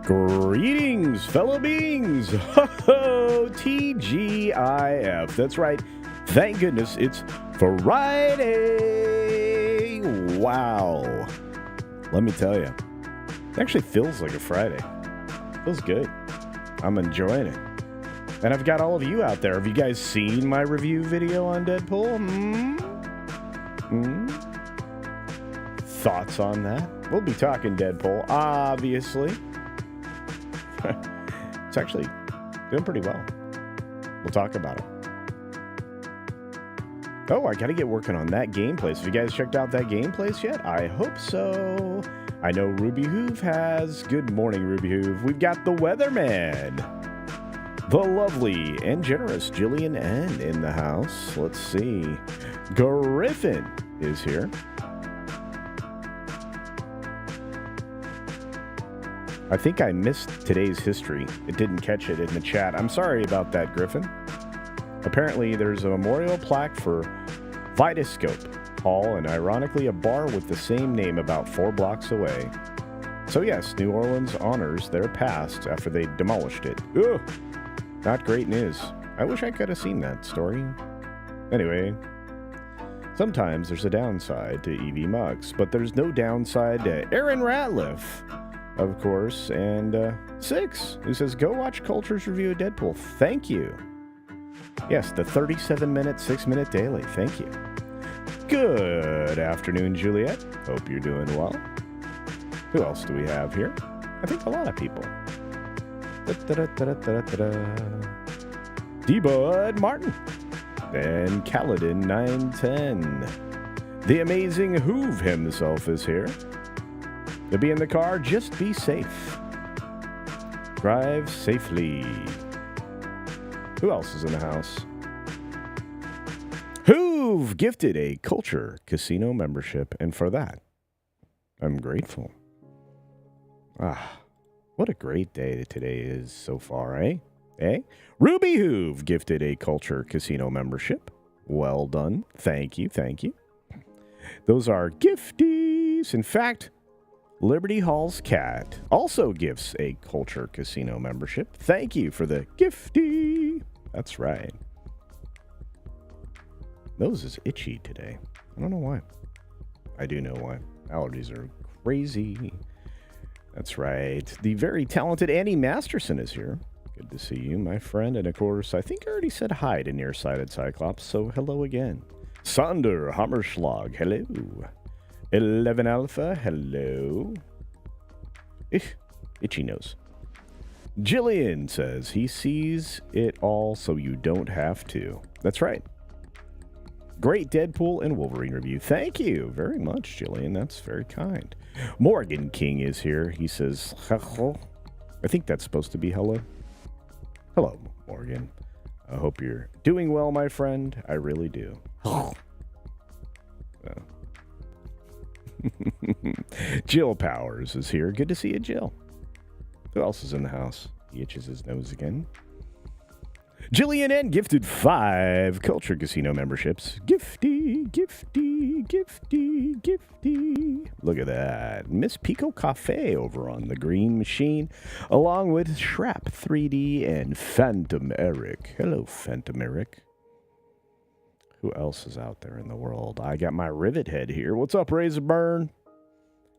Greetings, fellow beings. Ho-ho, TGIF. That's right. Thank goodness it's Friday. Wow. Let me tell you, it actually feels like a Friday. Feels good. I'm enjoying it. And I've got all of you out there. Have you guys seen my review video on Deadpool? Thoughts on that? We'll be talking Deadpool, obviously. It's actually doing pretty well. We'll talk about it. Oh, I got to get working on that game place. Have you guys checked out that game place yet? I hope so. I know Ruby Hoove has. Good morning, Ruby Hoove. We've got the Weatherman. The lovely and generous Jillian N. in the house. Let's see. Griffin is here. I think I missed today's history. It didn't catch it in the chat. I'm sorry about that, Griffin. Apparently, there's a memorial plaque for Vitascope Hall, and ironically, a bar with the same name about 4 blocks away. So yes, New Orleans honors their past after they demolished it. Ugh, not great news. I wish I could have seen that story. Anyway, sometimes there's a downside to EV Mugs, but there's no downside to Aaron Ratliff, of course, and Six, who says, go watch Culture's review of Deadpool. Thank you. Yes, the 37-minute, 6-minute daily. Thank you. Good afternoon, Juliet. Hope you're doing well. Who else do we have here? I think a lot of people. D-Bud Martin. And Kaladin 910. The amazing Hoove himself is here. To be in the car, just be safe. Drive safely. Who else is in the house? Who've gifted a Culture Casino membership, and for that, I'm grateful. What a great day today is so far, eh? Ruby Hoove gifted a Culture Casino membership. Well done. Thank you. Those are gifties. In fact, Liberty Hall's cat also gifts a Culture Casino membership. Thank you for the gifty. That's right. Nose is itchy today. I don't know why. I do know why. Allergies are crazy. That's right. The very talented Annie Masterson is here. Good to see you, my friend. And of course, I think I already said hi to Nearsighted Cyclops, so hello again. Sander Hammerschlag, hello. 11 Alpha, hello. Itchy nose. Jillian says he sees it all so you don't have to. That's right. Great Deadpool and Wolverine review. Thank you very much, Jillian. That's very kind. Morgan King is here. He says, hello. I think that's supposed to be hello. Hello, Morgan. I hope you're doing well, my friend. I really do. Jill Powers is here. Good to see you, Jill. Who else is in the house? He itches his nose again. Jillian N. gifted 5 Culture Casino memberships. Gifty. Look at that. Miss Pico Cafe over on the Green Machine, along with Shrap 3D and Phantom Eric. Hello, Phantom Eric. Who else is out there in the world? I got my Rivet Head here. What's up, Razorburn?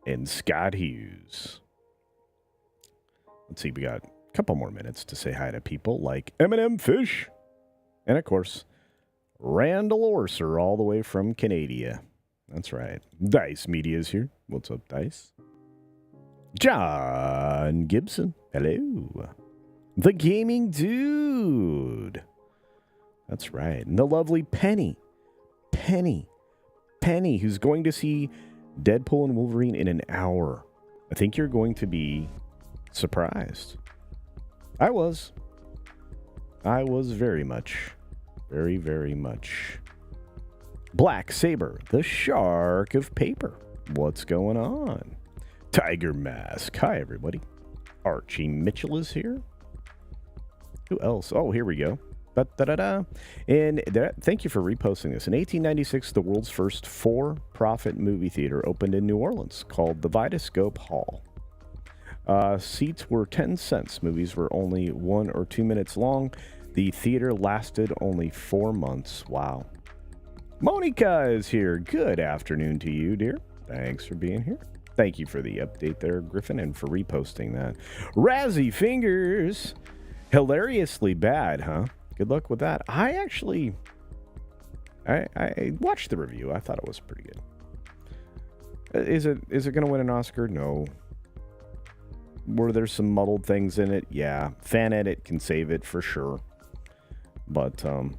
And Scott Hughes. Let's see, we got a couple more minutes to say hi to people like M&M Fish. And, of course, Randall Orser all the way from Canada. That's right. Dice Media is here. What's up, Dice? John Gibson. Hello. The Gaming Dude. That's right. And the lovely Penny, who's going to see Deadpool and Wolverine in an hour. I think you're going to be surprised. I was very much. Black Saber, the shark of paper. What's going on? Tiger Mask. Hi, everybody. Archie Mitchell is here. Who else? Oh, here we go. And thank you for reposting this. In 1896, the world's first for-profit movie theater opened in New Orleans called the Vitascope Hall. Seats were 10 cents. Movies were only 1 or 2 minutes long. The theater lasted only 4 months. Wow. Monica is here. Good afternoon to you, dear. Thanks for being here. Thank you for the update there, Griffin, and for reposting that. Razzie Fingers. Hilariously bad, huh? Good luck with that. I watched the review. I thought it was pretty good. Is it going to win an Oscar? No. Were there some muddled things in it? Yeah. Fan edit can save it for sure. But, I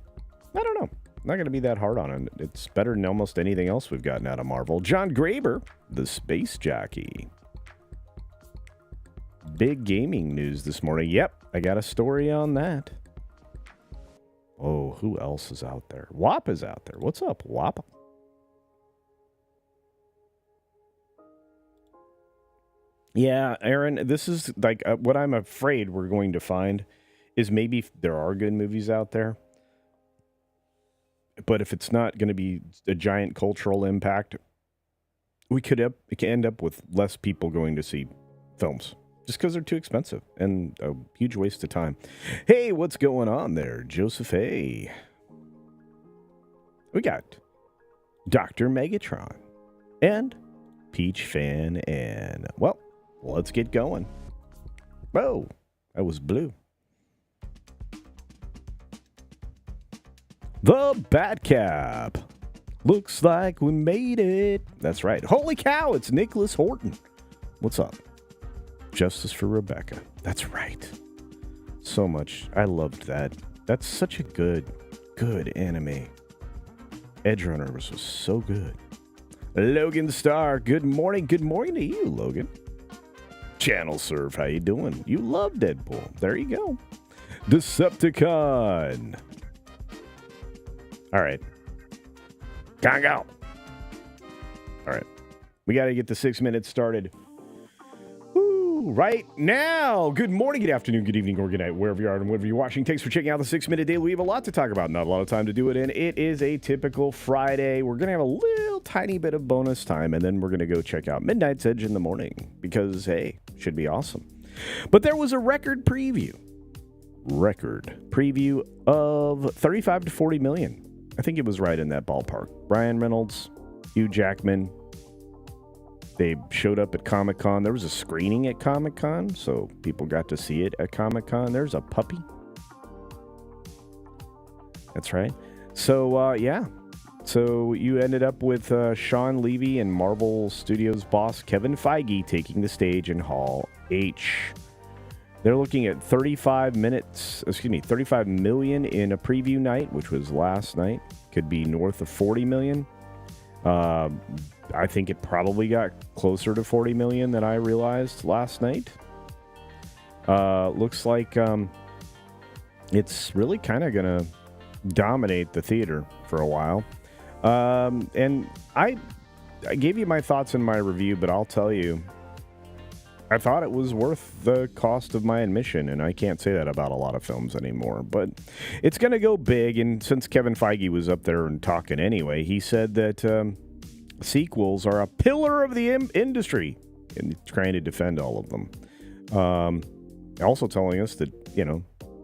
don't know. Not going to be that hard on it. It's better than almost anything else we've gotten out of Marvel. John Graber, the space jockey. Big gaming news this morning. Yep, I got a story on that. Oh, who else is out there? WAP is out there. What's up, WAP? Yeah, Aaron, this is like what I'm afraid we're going to find is maybe there are good movies out there. But if it's not going to be a giant cultural impact, we could end up with less people going to see films just because they're too expensive and a huge waste of time. Hey, what's going on there, Joseph A? We got Dr. Megatron and Peach Fan and, well, let's get going. Whoa, that was blue. The Batcap. Looks like we made it. That's right. Holy cow, it's Nicholas Horton. What's up? Justice for Rebecca. That's right. So much. I loved that. That's such a good anime. Edgerunner was so good. Logan Starr. Good morning. Good morning to you, Logan. Channel Serve. How you doing? You love Deadpool. There you go. Decepticon. All right. Congo. All right. We got to get the 6 minutes started. Woo, right now. Good morning, good afternoon, good evening, or good night, wherever you are and wherever you're watching. Thanks for checking out the 6 Minute Daily. We have a lot to talk about, not a lot of time to do it in. It is a typical Friday. We're going to have a little tiny bit of bonus time, and then we're going to go check out Midnight's Edge in the morning because, hey, should be awesome. But there was a record preview of 35 to 40 million. I think it was right in that ballpark. Ryan Reynolds, Hugh Jackman. They showed up at Comic-Con. There was a screening at Comic-Con, so people got to see it at Comic-Con. There's a puppy. That's right. So, yeah. So you ended up with Sean Levy and Marvel Studios boss Kevin Feige taking the stage in Hall H. They're looking at 35 million in a preview night, which was last night. Could be north of 40 million. I think it probably got closer to 40 million than I realized last night. Looks like it's really kind of going to dominate the theater for a while. And I gave you my thoughts in my review, but I'll tell you, I thought it was worth the cost of my admission, and I can't say that about a lot of films anymore. But it's going to go big, and since Kevin Feige was up there and talking anyway, he said that sequels are a pillar of the industry, and trying to defend all of them. Also telling us that,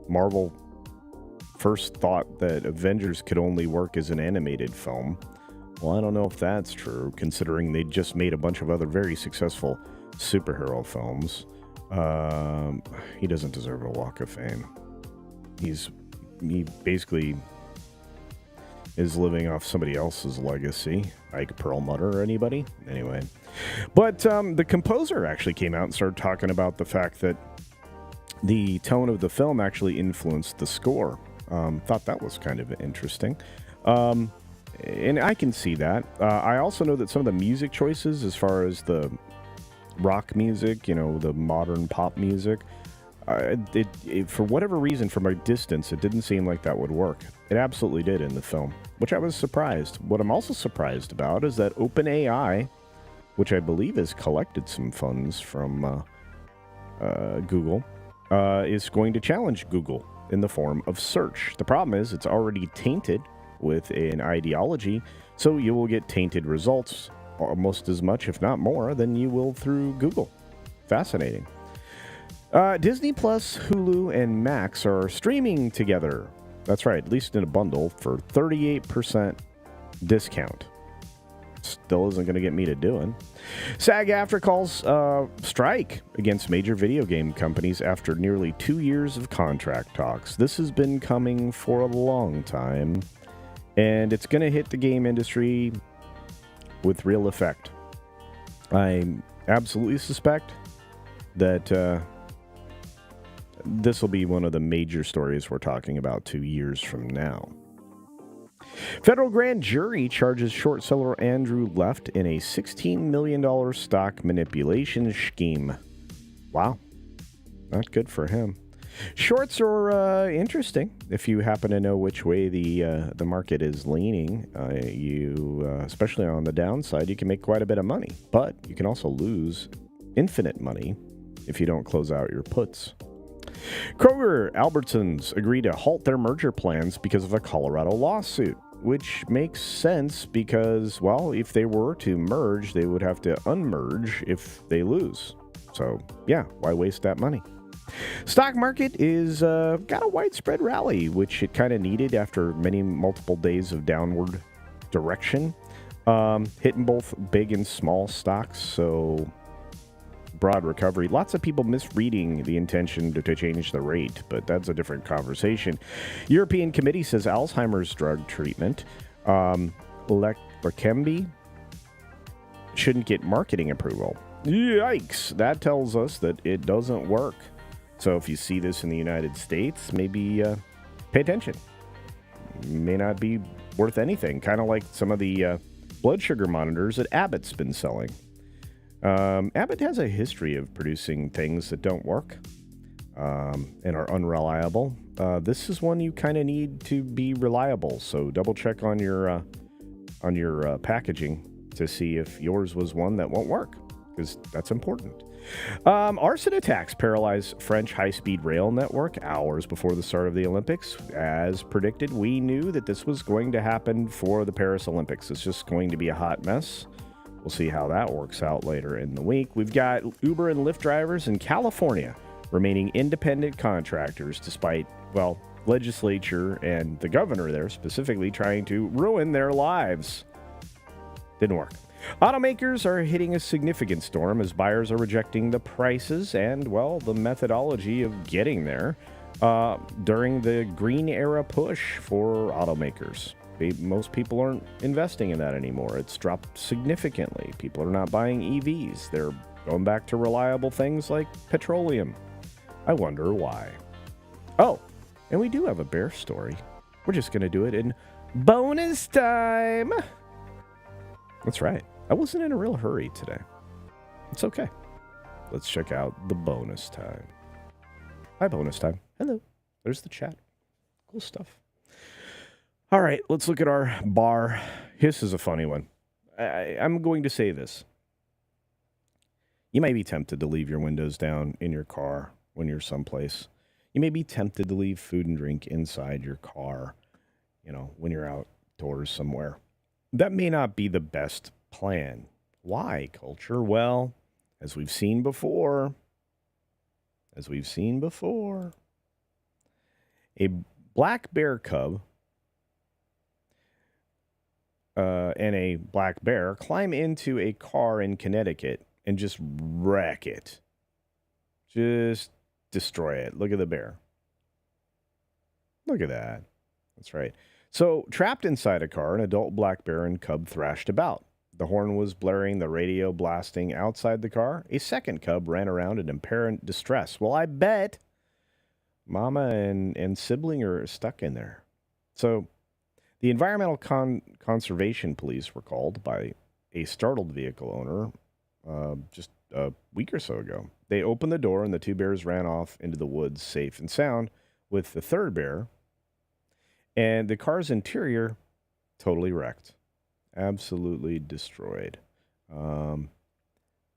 Marvel first thought that Avengers could only work as an animated film. Well, I don't know if that's true, considering they just made a bunch of other very successful superhero films. He doesn't deserve a Walk of Fame. He basically is living off somebody else's legacy, like Perlmutter or anybody. Anyway, but the composer actually came out and started talking about the fact that the tone of the film actually influenced the score. Thought that was kind of interesting. And I can see that. I also know that some of the music choices, as far as the rock music, the modern pop music, it for whatever reason, from a distance, it didn't seem like that would work. It absolutely did in the film, which I was surprised. What I'm also surprised about is that OpenAI, which I believe has collected some funds from Google, is going to challenge Google in the form of search. The problem is it's already tainted with an ideology, so you will get tainted results almost as much, if not more, than you will through Google. Fascinating. Disney Plus, Hulu, and Max are streaming together. That's right, at least in a bundle for 38% discount. Still isn't going to get me to do it. SAG-AFTRA calls strike against major video game companies after nearly 2 years of contract talks. This has been coming for a long time, and it's going to hit the game industry with real effect. I absolutely suspect that this will be one of the major stories we're talking about 2 years from now. Federal grand jury charges short seller Andrew Left in a $16 million stock manipulation scheme. Wow. Not good for him. Shorts are interesting. If you happen to know which way the market is leaning, especially on the downside, you can make quite a bit of money. But you can also lose infinite money if you don't close out your puts. Kroger, Albertsons agreed to halt their merger plans because of a Colorado lawsuit, which makes sense because, well, if they were to merge, they would have to unmerge if they lose. So, yeah, why waste that money? Stock market is got a widespread rally, which it kind of needed after multiple days of downward direction, hitting both big and small stocks. So broad recovery. Lots of people misreading the intention to change the rate, but that's a different conversation. European Committee says Alzheimer's drug treatment, Leqembi, shouldn't get marketing approval. Yikes! That tells us that it doesn't work. So if you see this in the United States, maybe pay attention. May not be worth anything. Kind of like some of the blood sugar monitors that Abbott's been selling. Abbott has a history of producing things that don't work and are unreliable. This is one you kind of need to be reliable. So double check on your packaging to see if yours was one that won't work, because that's important. Arson attacks paralyzed French high-speed rail network hours before the start of the Olympics. As predicted, we knew that this was going to happen for the Paris Olympics. It's just going to be a hot mess. We'll see how that works out later in the week. We've got Uber and Lyft drivers in California remaining independent contractors despite, well, legislature and the governor there specifically trying to ruin their lives. Didn't work. Automakers are hitting a significant storm as buyers are rejecting the prices and, well, the methodology of getting there during the green era push for automakers. Most people aren't investing in that anymore. It's dropped significantly. People are not buying EVs. They're going back to reliable things like petroleum. I wonder why. Oh, and we do have a bear story. We're just going to do it in bonus time. That's right. I wasn't in a real hurry today. It's okay. Let's check out the bonus time. Hi, bonus time. Hello. There's the chat. Cool stuff. All right, let's look at our bar. This is a funny one. I'm going to say this. You may be tempted to leave your windows down in your car when you're someplace. You may be tempted to leave food and drink inside your car, when you're outdoors somewhere. That may not be the best plan. Why, culture? Well, as we've seen before, a black bear cub and a black bear climb into a car in Connecticut and just wreck it. Just destroy it. Look at the bear. Look at that. That's right. So, trapped inside a car, an adult black bear and cub thrashed about. The horn was blaring, the radio blasting outside the car. A second cub ran around in apparent distress. Well, I bet mama and sibling are stuck in there. So, the Environmental Conservation Police were called by a startled vehicle owner just a week or so ago. They opened the door and the two bears ran off into the woods safe and sound with the third bear and the car's interior totally wrecked. Absolutely destroyed. And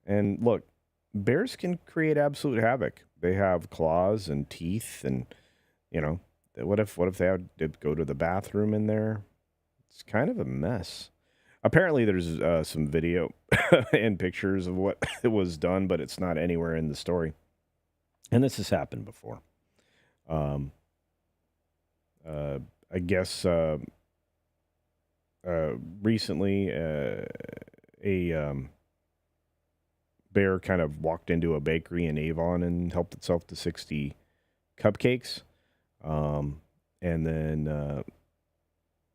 look, bears can create absolute havoc. They have claws and teeth and, what if they had to go to the bathroom in there? It's kind of a mess. Apparently, there's some video and pictures of what was done, but it's not anywhere in the story. And this has happened before. Um, I guess recently a bear kind of walked into a bakery in Avon and helped itself to 60 cupcakes. And then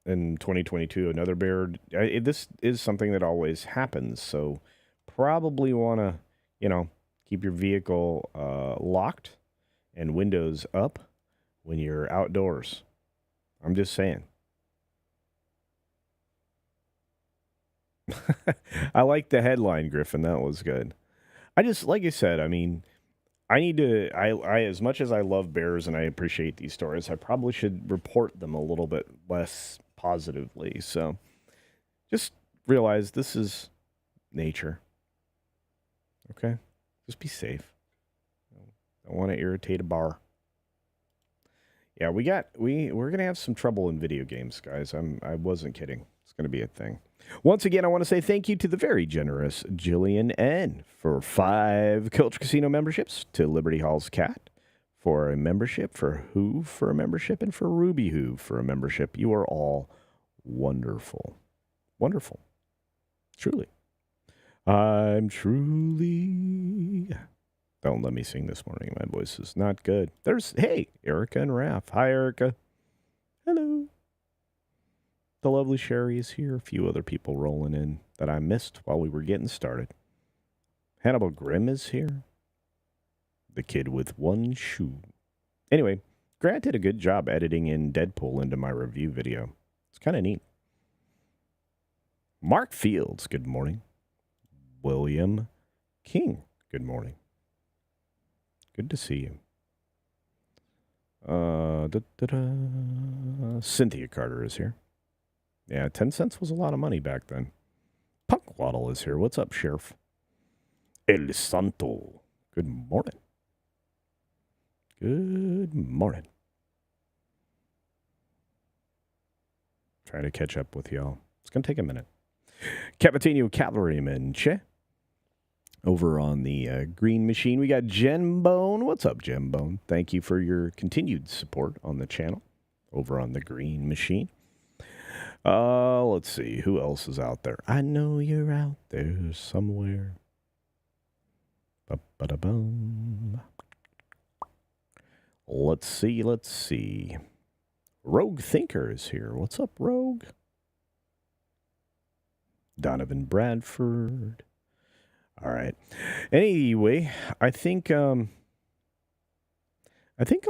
in 2022, another bear. This is something that always happens. So probably want to, keep your vehicle locked and windows up when you're outdoors. I'm just saying. I like the headline, Griffin. That was good. I just, like you said, I mean, I need to, I as much as I love bears and I appreciate these stories, I probably should report them a little bit less positively. So just realize this is nature. Okay? Just be safe. Don't want to irritate a bar. Yeah, we're gonna have some trouble in video games, guys. I wasn't kidding. It's gonna be a thing. Once again, I want to say thank you to the very generous Jillian N for 5 Culture Casino memberships, to Liberty Hall's Cat for a membership, for Hoove for a membership, and for Ruby Hoove for a membership. You are all wonderful. Wonderful. Truly. I'm truly... Don't let me sing this morning. My voice is not good. Hey, Erica and Raph. Hi, Erica. Hello. The lovely Sherry is here. A few other people rolling in that I missed while we were getting started. Hannibal Grimm is here. The kid with one shoe. Anyway, Grant did a good job editing in Deadpool into my review video. It's kind of neat. Mark Fields, good morning. William King, good morning. Good to see you. Cynthia Carter is here. Yeah, 10 cents was a lot of money back then. Punk Waddle is here. What's up, Sheriff? El Santo. Good morning. Good morning. Trying to catch up with y'all. It's going to take a minute. Capitano Cavalryman, che? Over on the Green Machine, we got Jen Bone. What's up, Jen Bone? Thank you for your continued support on the channel over on the Green Machine. Let's see. Who else is out there? I know you're out there somewhere. Ba-ba-da-bum. Let's see. Rogue Thinker is here. What's up, Rogue? Donovan Bradford. All right. Anyway, I think a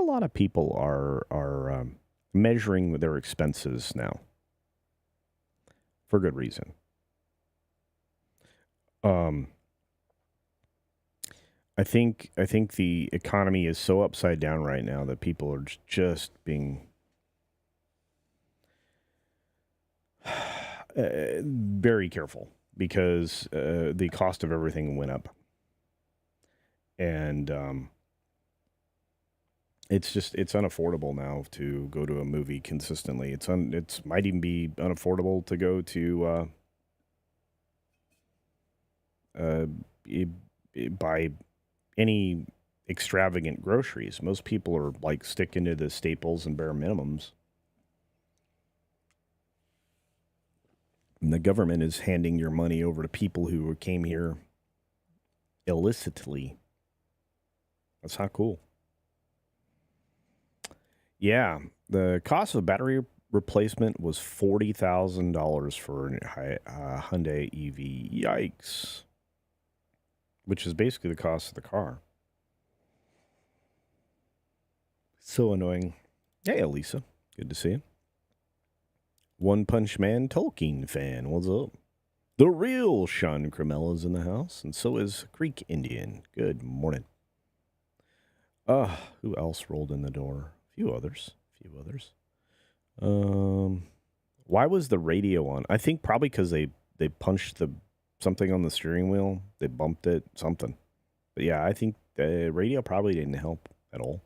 lot of people are measuring their expenses now for good reason. I think the economy is so upside down right now that people are just being very careful. Because the cost of everything went up. And it's unaffordable now to go to a movie consistently. It's might even be unaffordable to go to buy any extravagant groceries. Most people are like sticking to the staples and bare minimums. And the government is handing your money over to people who came here illicitly. That's not cool. Yeah, the cost of battery replacement was $40,000 for a Hyundai EV. Yikes. Which is basically the cost of the car. So annoying. Hey, Elisa. Good to see you. One Punch Man Tolkien fan. What's up? The real Sean Cremella's in the house, and so is Greek Indian. Good morning. Who else rolled in the door? A few others. Why was the radio on? I think probably because they punched something on the steering wheel. They bumped it, something. But yeah, I think the radio probably didn't help at all.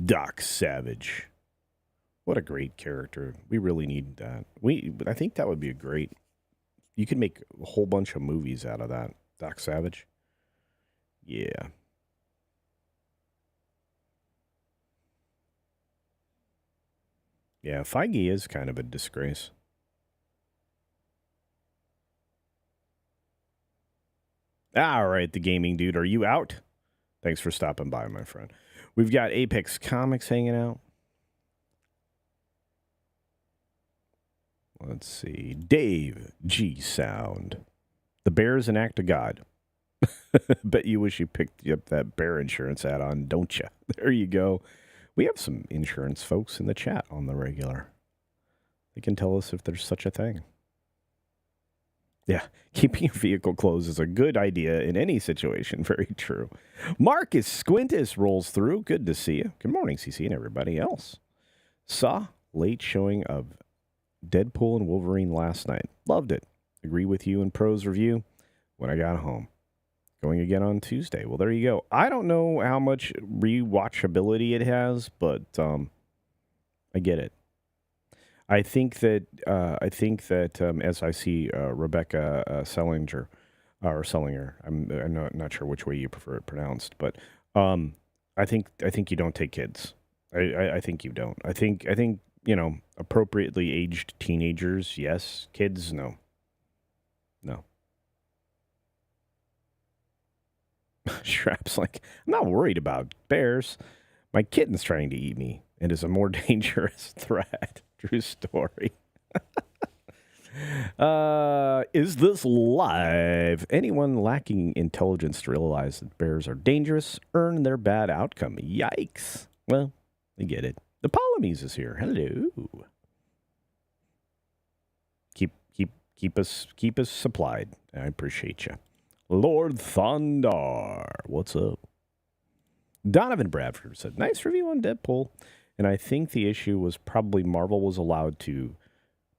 Doc Savage. What a great character. We really need that. I think that would be you could make a whole bunch of movies out of that. Doc Savage. Yeah. Yeah, Feige is kind of a disgrace. All right, the gaming dude, are you out? Thanks for stopping by, my friend. We've got Apex Comics hanging out. Let's see. Dave G. Sound. The Bear's an act of God. Bet you wish you picked up that bear insurance add-on, don't you? There you go. We have some insurance folks in the chat on the regular. They can tell us if there's such a thing. Yeah, keeping your vehicle closed is a good idea in any situation. Very true. Marcus Squintus rolls through. Good to see you. Good morning, CC, and everybody else. Saw late showing of Deadpool and Wolverine last night. Loved it. Agree with you in Pro's review when I got home. Going again on Tuesday. Well, there you go. I don't know how much rewatchability it has, but I get it. I think that as I see Rebecca Sellinger, I'm not sure which way you prefer it pronounced, but I think you don't take kids. I think you don't. I think appropriately aged teenagers, yes. Kids, no. Shrap's like, I'm not worried about bears. My kitten's trying to eat me and is a more dangerous threat. True story. Is this live? Anyone lacking intelligence to realize that bears are dangerous earn their bad outcome. Yikes. Well, I get it. The Palamies is here. Hello. Keep us supplied. I appreciate you. Lord Thondar, what's up? Donovan Bradford said, nice review on Deadpool. And I think the issue was probably Marvel was allowed to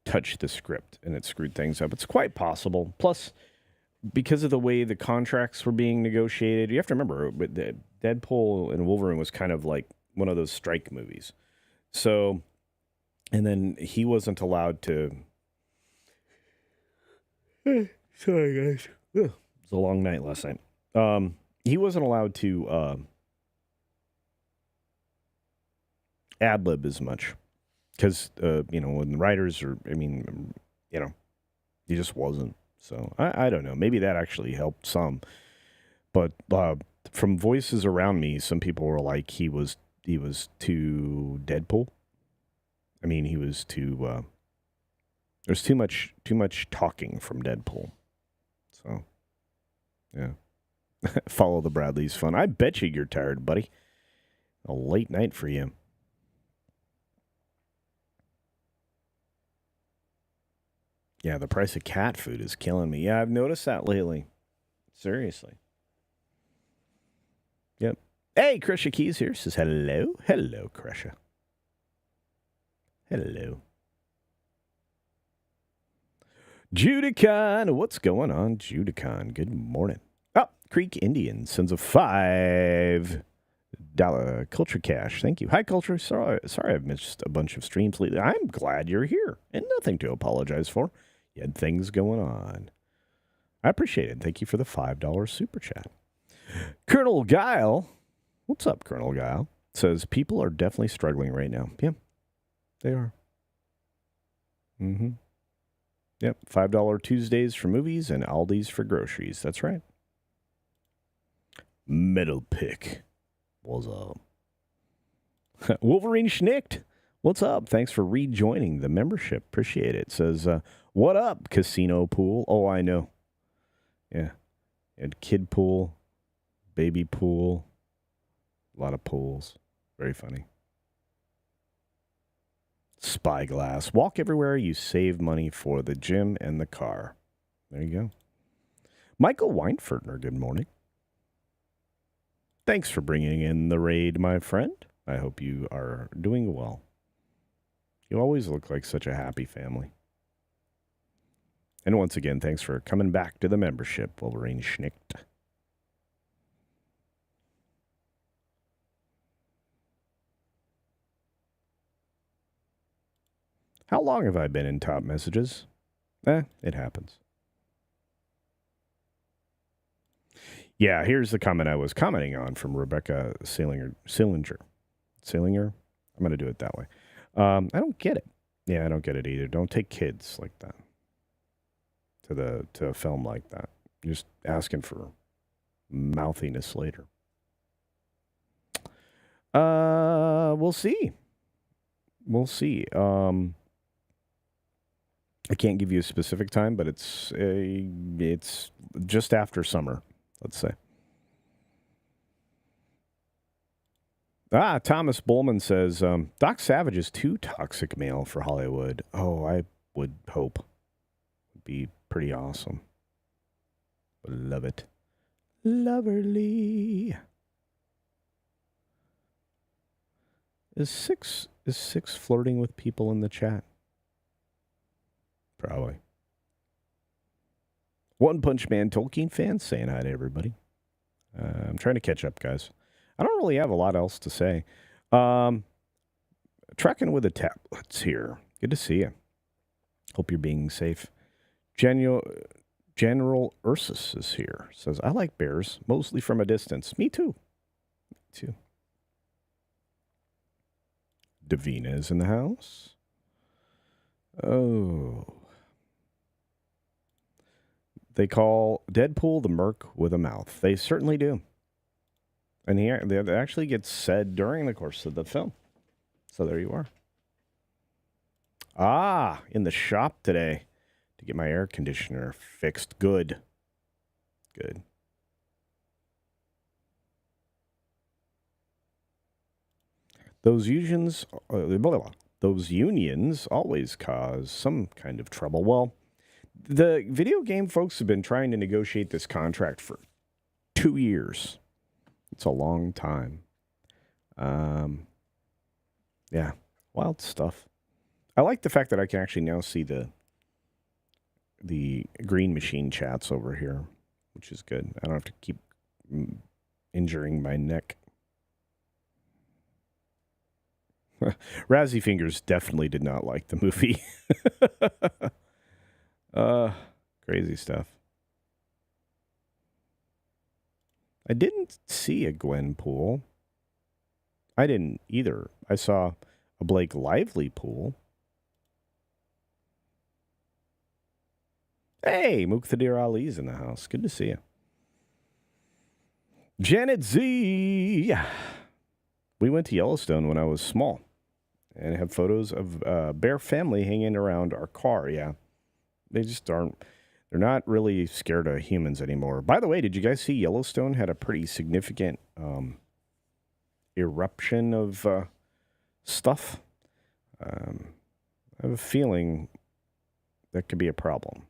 touch the script and it screwed things up. It's quite possible. Plus, because of the way the contracts were being negotiated, you have to remember, Deadpool and Wolverine was kind of like one of those strike movies. So, and then he wasn't allowed to... Sorry, guys. Ugh. It was a long night last night. He wasn't allowed to ad-lib as much because, when writers are, he just wasn't. So I don't know. Maybe that actually helped some. But from voices around me, some people were like, he was too Deadpool. I mean, he was too... there's too much talking from Deadpool. So, yeah. Follow the Bradleys fun. I bet you're tired, buddy. A late night for you. Yeah, the price of cat food is killing me. Yeah, I've noticed that lately. Seriously. Yep. Hey, Krisha Keys here. Says hello. Hello, Krisha. Hello. Judicon. What's going on, Judicon? Good morning. Oh, Creek Indian sends a $5 Culture Cash. Thank you. Hi, Culture. Sorry I've missed a bunch of streams lately. I'm glad you're here and nothing to apologize for. You had things going on. I appreciate it. Thank you for the $5 super chat. Colonel Guile. What's up, Colonel Guile? Says people are definitely struggling right now. Yeah, they are. Mm-hmm. Yep, $5 Tuesdays for movies and Aldi's for groceries. That's right. Metal Pick. What's up? Wolverine Schnicked. What's up? Thanks for rejoining the membership. Appreciate it. Says, what up, Casino Pool? Oh, I know. Yeah. And kid pool, baby pool, a lot of pools. Very funny. Spyglass. Walk everywhere. You save money for the gym and the car. There you go. Michael Weinfertner, good morning. Thanks for bringing in the raid, my friend. I hope you are doing well. You always look like such a happy family. And once again, thanks for coming back to the membership, Wolverine Schnicked. How long have I been in top messages? It happens. Yeah, here's the comment I was commenting on from Rebecca Sillinger. I'm going to do it that way. I don't get it. Yeah, I don't get it either. Don't take kids like that to a film like that. You're just asking for mouthiness later. We'll see. We'll see. I can't give you a specific time, but it's just after summer, let's say. Thomas Bullman says, Doc Savage is too toxic male for Hollywood. Oh, I would hope. Would be pretty awesome. Would love it. Loverly. Is six flirting with people in the chat? Probably. One Punch Man Tolkien fans saying hi to everybody. I'm trying to catch up, guys. I don't really have a lot else to say. Trekking with the tablets here. Good to see you. Hope you're being safe. General Ursus is here. Says, I like bears, mostly from a distance. Me too. Me too. Davina is in the house. Oh. They call Deadpool the Merc with a mouth. They certainly do. And that actually gets said during the course of the film. So there you are. In the shop today to get my air conditioner fixed. Good. Those unions always cause some kind of trouble. Well, the video game folks have been trying to negotiate this contract for 2 years. It's a long time. Yeah, wild stuff. I like the fact that I can actually now see the green machine chats over here, which is good. I don't have to keep injuring my neck. Razzie Fingers definitely did not like the movie. Crazy stuff. I didn't see a Gwenpool. I didn't either. I saw a Blake Lively pool. Hey, Muqtadir Ali's in the house. Good to see you. Janet Z. We went to Yellowstone when I was small and have photos of bear family hanging around our car. Yeah. They just aren't. They're not really scared of humans anymore. By the way, did you guys see Yellowstone had a pretty significant eruption of stuff? I have a feeling that could be a problem.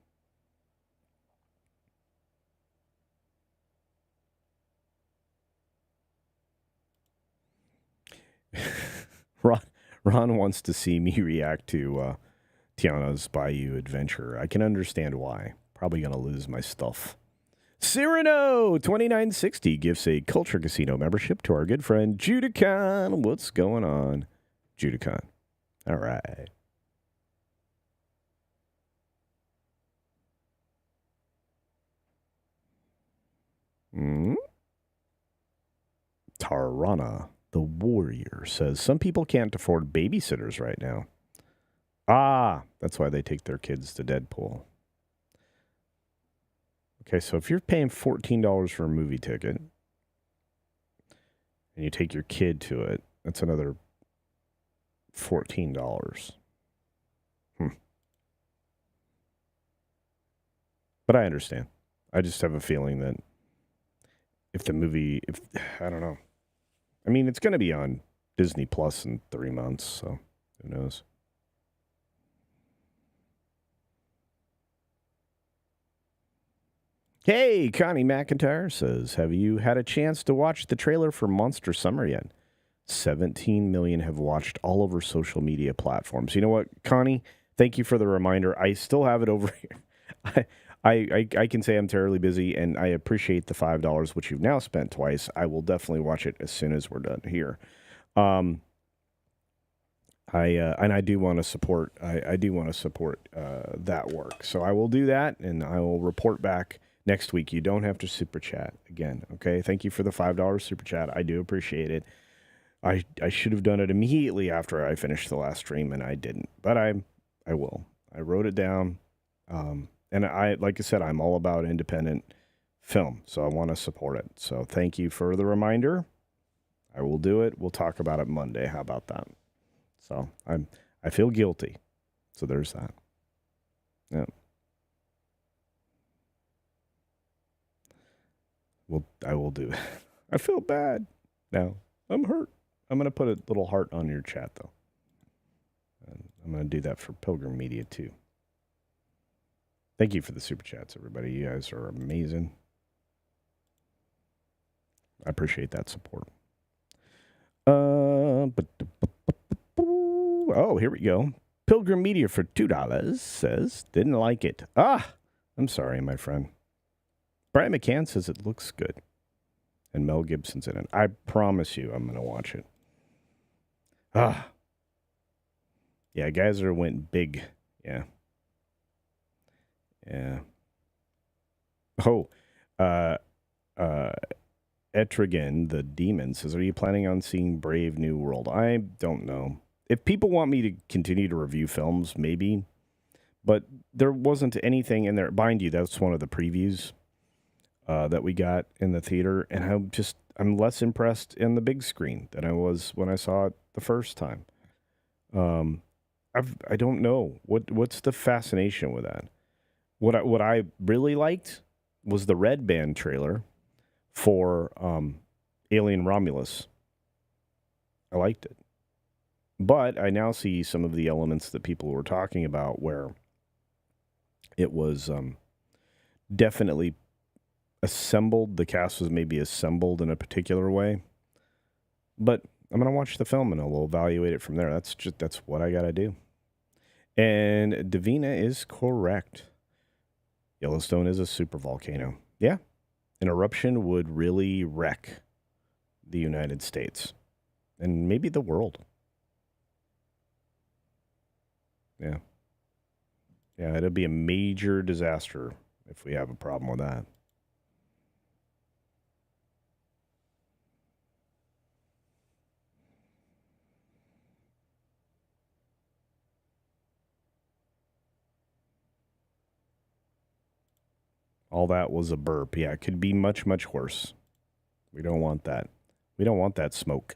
Ron wants to see me react to Tiana's Bayou adventure. I can understand why. Probably going to lose my stuff. Cyrano 2960 gives a Culture Casino membership to our good friend Judicon. What's going on, Judicon? All right. Tarana the Warrior says, some people can't afford babysitters right now. That's why they take their kids to Deadpool. Okay, so if you're paying $14 for a movie ticket and you take your kid to it, that's another $14. But I understand. I just have a feeling that I don't know. I mean, it's going to be on Disney Plus in 3 months, so who knows? Hey, Connie McIntyre says, have you had a chance to watch the trailer for Monster Summer yet? 17 million have watched all over social media platforms. You know what, Connie? Thank you for the reminder. I still have it over here. I can say I'm terribly busy, and I appreciate the $5, which you've now spent twice. I will definitely watch it as soon as we're done here. I do want to support. I do want to support that work, so I will do that, and I will report back next week. You don't have to super chat again, okay? Thank you for the $5 super chat. I do appreciate it. I should have done it immediately after I finished the last stream, and I didn't. But I will. I wrote it down, and like I said, I'm all about independent film, so I want to support it. So thank you for the reminder. I will do it. We'll talk about it Monday. How about that? So I feel guilty. So there's that. Yeah. Well, I will do it. I feel bad now. I'm hurt. I'm going to put a little heart on your chat, though. And I'm going to do that for Pilgrim Media, too. Thank you for the super chats, everybody. You guys are amazing. I appreciate that support. Oh, here we go. Pilgrim Media for $2 says, didn't like it. I'm sorry, my friend. Brian McCann says it looks good. And Mel Gibson's in it. I promise you I'm going to watch it. Yeah, guys went big. Yeah. Yeah. Oh, Etrigan, the demon, says, are you planning on seeing Brave New World? I don't know. If people want me to continue to review films, maybe. But there wasn't anything in there. Mind you, that's one of the previews that we got in the theater. And I'm less impressed in the big screen than I was when I saw it the first time. I don't know. What's the fascination with that? What I really liked was the Red Band trailer for Alien Romulus. I liked it. But I now see some of the elements that people were talking about where it was definitely assembled. The cast was maybe assembled in a particular way. But I'm going to watch the film and I'll evaluate it from there. That's what I got to do. And Davina is correct. Yellowstone is a supervolcano. Yeah. An eruption would really wreck the United States and maybe the world. Yeah. Yeah, it'll be a major disaster if we have a problem with that. All that was a burp. Yeah, it could be much, much worse. We don't want that. We don't want that smoke.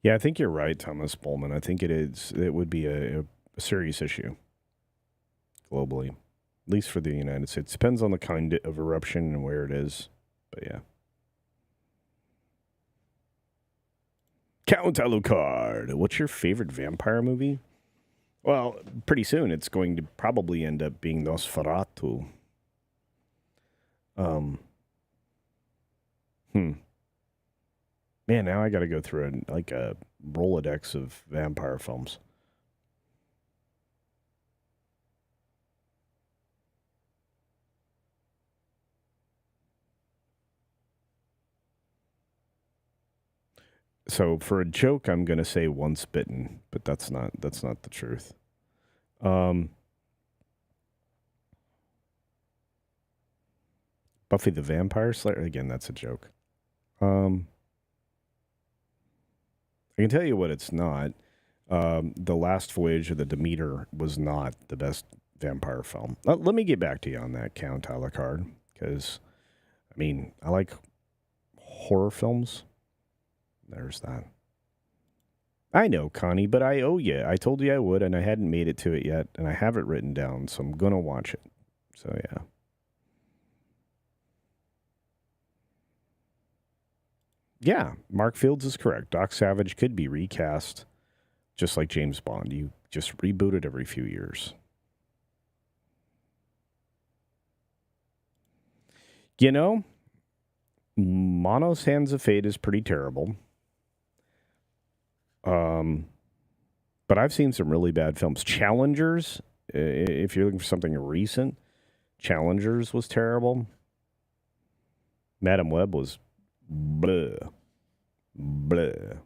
Yeah, I think you're right, Thomas Bowman. I think it is. It would be a serious issue globally, at least for the United States. Depends on the kind of eruption and where it is, but yeah. Count Alucard, what's your favorite vampire movie? Well, pretty soon it's going to probably end up being Nosferatu. Man, now I got to go through a Rolodex of vampire films. So for a joke, I'm going to say Once Bitten, but that's not the truth. Buffy the Vampire Slayer, again, that's a joke. I can tell you what it's not. The Last Voyage of the Demeter was not the best vampire film. Let me get back to you on that, Count Alucard, because, I mean, I like horror films. There's that. I know, Connie, but I owe you. I told you I would, and I hadn't made it to it yet, and I have it written down, so I'm going to watch it. So, yeah. Yeah, Mark Fields is correct. Doc Savage could be recast just like James Bond. You just reboot it every few years. You know, Mono's Hands of Fate is pretty terrible. But I've seen some really bad films. Challengers, if you're looking for something recent, Challengers was terrible. Madam Web was bleh. Bleh.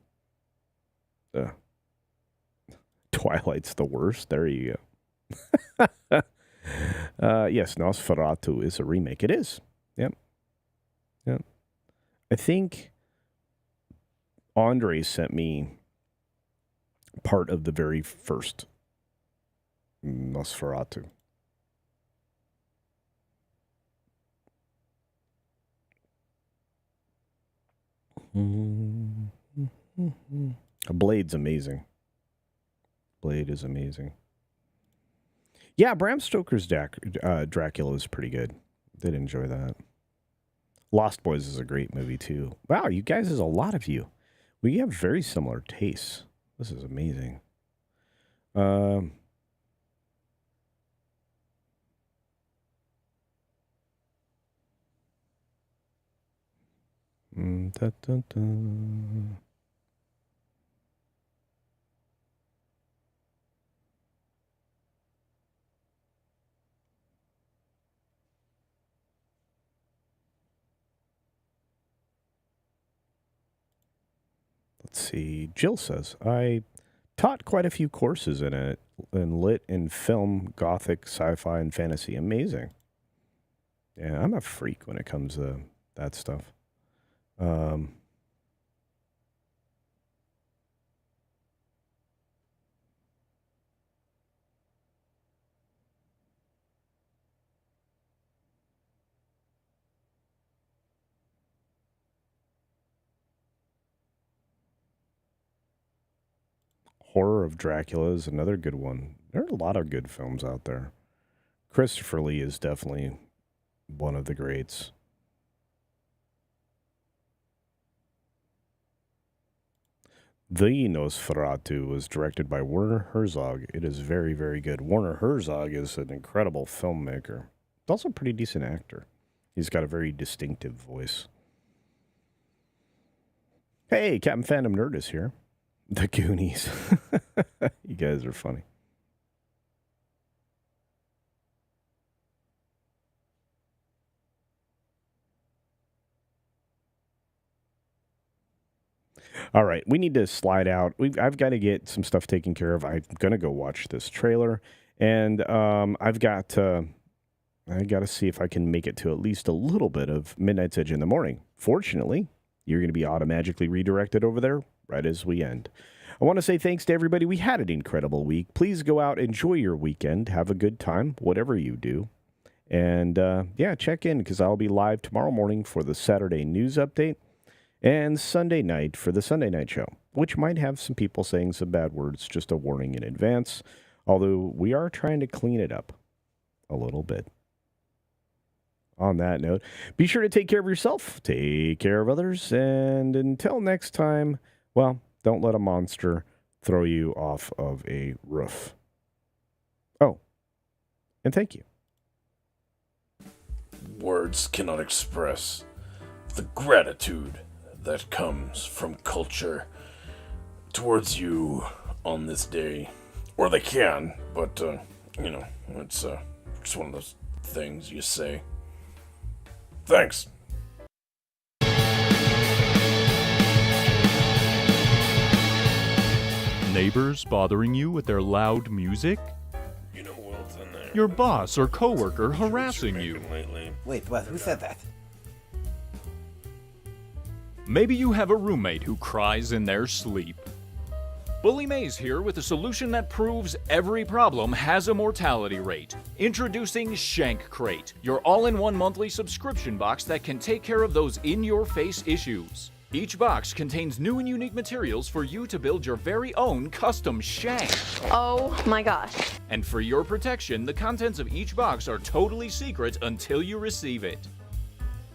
Twilight's the worst. There you go. Yes, Nosferatu is a remake. It is. Yep. I think Andre sent me part of the very first Nosferatu. Blade's amazing. Blade is amazing. Yeah, Bram Stoker's Dracula is pretty good. Did enjoy that. Lost Boys is a great movie, too. Wow, you guys, there's a lot of you. We have very similar tastes. This is amazing. Let's see. Jill says, I taught quite a few courses in lit and film, gothic, sci-fi, and fantasy. Amazing. Yeah, I'm a freak when it comes to that stuff. Horror of Dracula is another good one. There are a lot of good films out there. Christopher Lee is definitely one of the greats. The Nosferatu was directed by Werner Herzog. It is very, very good. Werner Herzog is an incredible filmmaker. He's also a pretty decent actor. He's got a very distinctive voice. Hey, Captain Phantom Nerd is here. The Goonies. You guys are funny. All right, we need to slide out. I've got to get some stuff taken care of. I'm going to go watch this trailer, and I've got to see if I can make it to at least a little bit of Midnight's Edge in the morning. Fortunately, you're going to be automatically redirected over there right as we end. I want to say thanks to everybody. We had an incredible week. Please go out, enjoy your weekend, have a good time, whatever you do. And, check in because I'll be live tomorrow morning for the Saturday news update and Sunday night for the Sunday night show, which might have some people saying some bad words, just a warning in advance, although we are trying to clean it up a little bit. On that note, be sure to take care of yourself, take care of others, and until next time, well, don't let a monster throw you off of a roof. Oh, and thank you. Words cannot express the gratitude that comes from culture towards you on this day. Or they can, but, it's just one of those things you say. Thanks. Neighbors bothering you with their loud music? You know what's in there? Your boss or coworker harassing you? Wait, what? Who said that? Maybe you have a roommate who cries in their sleep. Bully Mays here with a solution that proves every problem has a mortality rate. Introducing Shank Crate, your all-in-one monthly subscription box that can take care of those in-your-face issues. Each box contains new and unique materials for you to build your very own custom shank. Oh my gosh. And for your protection, the contents of each box are totally secret until you receive it.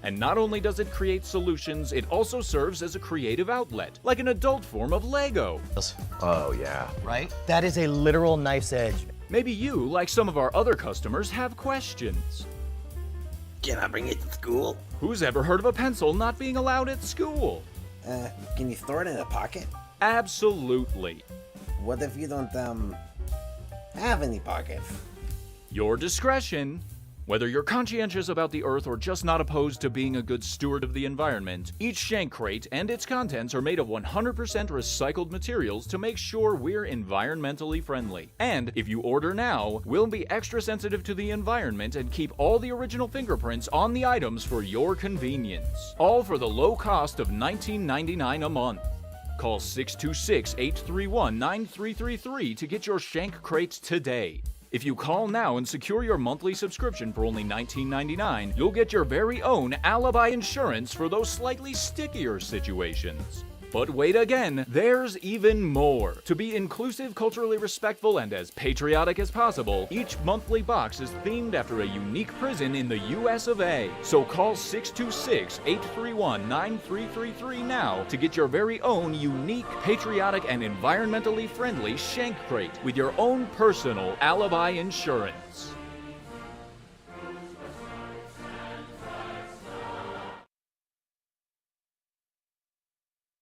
And not only does it create solutions, it also serves as a creative outlet, like an adult form of Lego. Oh, yeah. Right? That is a literal knife's edge. Maybe you, like some of our other customers, have questions. Can I bring it to school? Who's ever heard of a pencil not being allowed at school? Can you store it in a pocket? Absolutely. What if you don't, have any pockets? Your discretion. Whether you're conscientious about the Earth or just not opposed to being a good steward of the environment, each Shank Crate and its contents are made of 100% recycled materials to make sure we're environmentally friendly. And if you order now, we'll be extra sensitive to the environment and keep all the original fingerprints on the items for your convenience. All for the low cost of $19.99 a month. Call 626-831-9333 to get your Shank Crates today. If you call now and secure your monthly subscription for only $19.99, you'll get your very own alibi insurance for those slightly stickier situations. But wait again, there's even more. To be inclusive, culturally respectful, and as patriotic as possible, each monthly box is themed after a unique prison in the US of A. So call 626-831-9333 now to get your very own unique, patriotic, and environmentally friendly Shank Crate with your own personal alibi insurance.